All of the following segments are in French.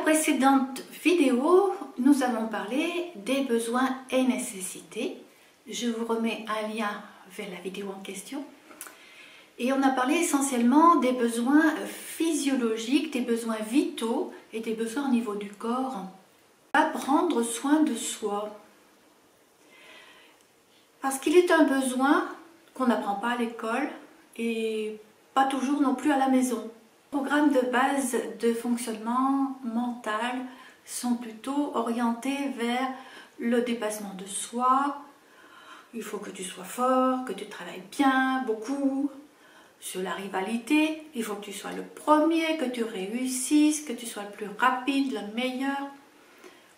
précédente vidéo, nous avons parlé des besoins et nécessités. Je vous remets un lien vers la vidéo en question. Et on a parlé essentiellement des besoins physiologiques, des besoins vitaux et des besoins au niveau du corps. On va prendre soin de soi. Parce qu'il est un besoin qu'on n'apprend pas à l'école et pas toujours non plus à la maison. Les programmes de base de fonctionnement mental sont plutôt orientés vers le dépassement de soi. Il faut que tu sois fort, que tu travailles bien, beaucoup. Sur la rivalité, il faut que tu sois le premier, que tu réussisses, que tu sois le plus rapide, le meilleur.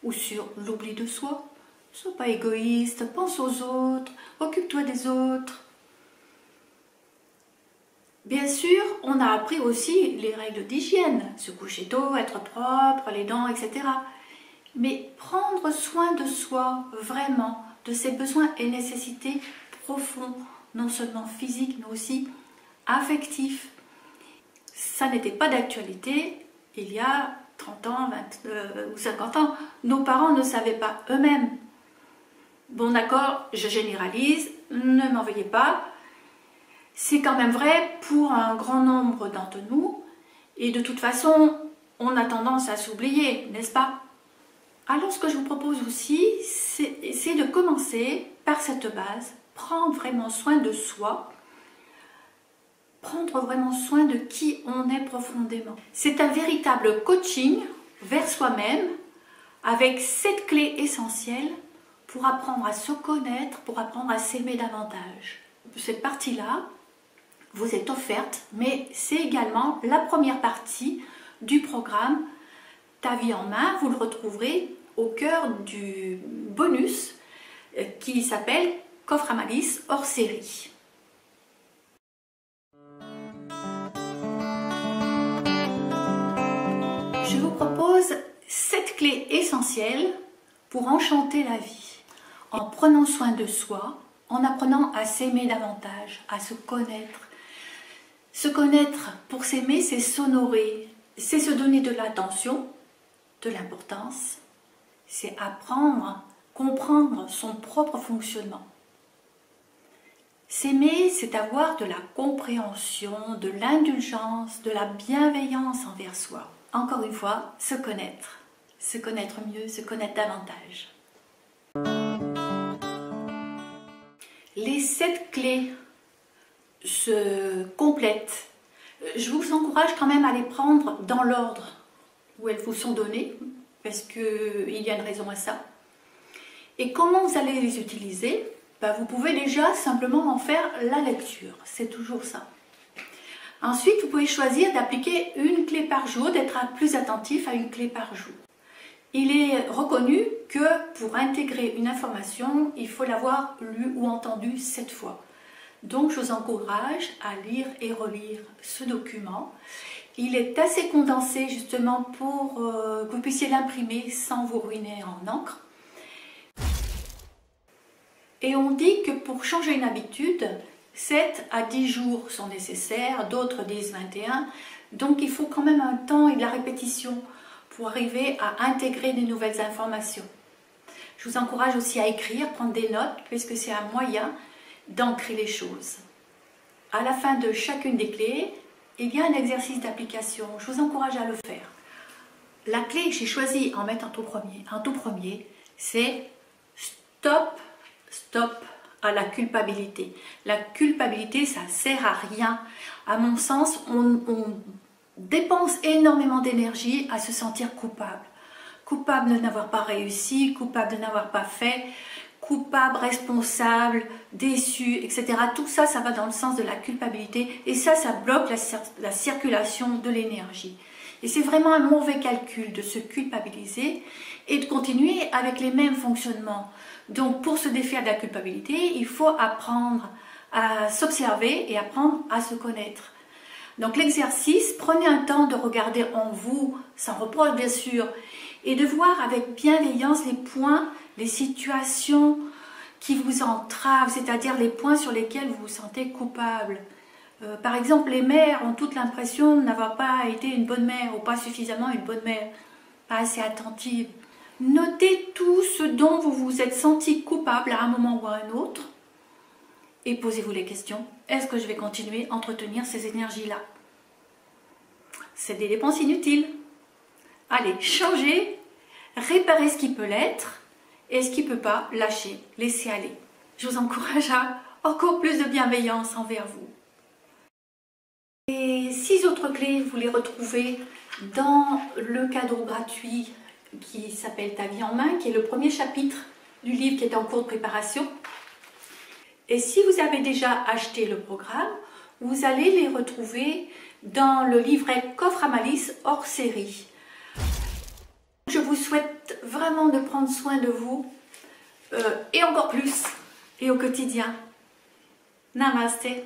Ou sur l'oubli de soi. Ne sois pas égoïste, pense aux autres, occupe-toi des autres. Bien sûr, on a appris aussi les règles d'hygiène, se coucher tôt, être propre, les dents, etc. Mais prendre soin de soi, vraiment, de ses besoins et nécessités profonds, non seulement physiques, mais aussi affectifs. Ça n'était pas d'actualité il y a 30 ans, 20 ou 50 ans. Nos parents ne savaient pas eux-mêmes. Bon d'accord, je généralise, ne m'en veuillez pas. C'est quand même vrai pour un grand nombre d'entre nous. Et de toute façon, on a tendance à s'oublier, n'est-ce pas? Alors ce que je vous propose aussi, c'est de commencer par cette base, prendre vraiment soin de soi, prendre vraiment soin de qui on est profondément. C'est un véritable coaching vers soi-même avec 7 clés essentielles pour apprendre à se connaître, pour apprendre à s'aimer davantage. Cette partie-là vous est offerte, mais c'est également la première partie du programme Ta vie en main. Vous le retrouverez au cœur du bonus qui s'appelle Coffre à malice hors série. Je vous propose 7 clés essentielles pour enchanter la vie, en prenant soin de soi, en apprenant à s'aimer davantage, à se connaître. Se connaître pour s'aimer, c'est s'honorer, c'est se donner de l'attention, de l'importance, c'est apprendre, comprendre son propre fonctionnement. S'aimer, c'est avoir de la compréhension, de l'indulgence, de la bienveillance envers soi. Encore une fois, se connaître mieux, se connaître davantage. Les 7 clés se complètent. Je vous encourage quand même à les prendre dans l'ordre où elles vous sont données, parce qu'il y a une raison à ça. Et comment vous allez les utiliser? Vous pouvez déjà simplement en faire la lecture, c'est toujours ça. Ensuite, vous pouvez choisir d'appliquer une clé par jour, d'être plus attentif à une clé par jour. Il est reconnu que pour intégrer une information, il faut l'avoir lue ou entendue 7 fois. Donc, je vous encourage à lire et relire ce document. Il est assez condensé justement pour que vous puissiez l'imprimer sans vous ruiner en encre. Et on dit que pour changer une habitude, 7 à 10 jours sont nécessaires, d'autres disent 21. Donc, il faut quand même un temps et de la répétition pour arriver à intégrer des nouvelles informations. Je vous encourage aussi à écrire, prendre des notes, puisque c'est un moyen d'ancrer les choses. À la fin de chacune des clés, il y a un exercice d'application. Je vous encourage à le faire. La clé que j'ai choisie en mettant en tout premier, c'est stop à la culpabilité. La culpabilité, ça ne sert à rien. À mon sens, on dépense énormément d'énergie à se sentir coupable. Coupable de n'avoir pas réussi, coupable de n'avoir pas fait, coupable, responsable, déçu, etc. Tout ça, ça va dans le sens de la culpabilité et ça bloque la circulation de l'énergie. Et c'est vraiment un mauvais calcul de se culpabiliser et de continuer avec les mêmes fonctionnements. Donc, pour se défaire de la culpabilité, il faut apprendre à s'observer et apprendre à se connaître. Donc, l'exercice, prenez un temps de regarder en vous, sans reproche bien sûr, et de voir avec bienveillance les points, les situations qui vous entravent, c'est-à-dire les points sur lesquels vous vous sentez coupable. Par exemple, les mères ont toute l'impression de n'avoir pas été une bonne mère ou pas suffisamment une bonne mère. pas assez attentive. Notez tout ce dont vous vous êtes senti coupable à un moment ou à un autre et posez-vous les questions. Est-ce que je vais continuer à entretenir ces énergies-là? C'est des dépenses inutiles. Allez, changez, réparez ce qui peut l'être et ce qui ne peut pas, lâchez, laissez aller. Je vous encourage à encore plus de bienveillance envers vous. Les 6 autres clés, vous les retrouvez dans le cadeau gratuit qui s'appelle Ta vie en main, qui est le premier chapitre du livre qui est en cours de préparation. Et si vous avez déjà acheté le programme, vous allez les retrouver dans le livret Coffre à malice hors série. Je vous souhaite vraiment de prendre soin de vous et encore plus et au quotidien. Namasté.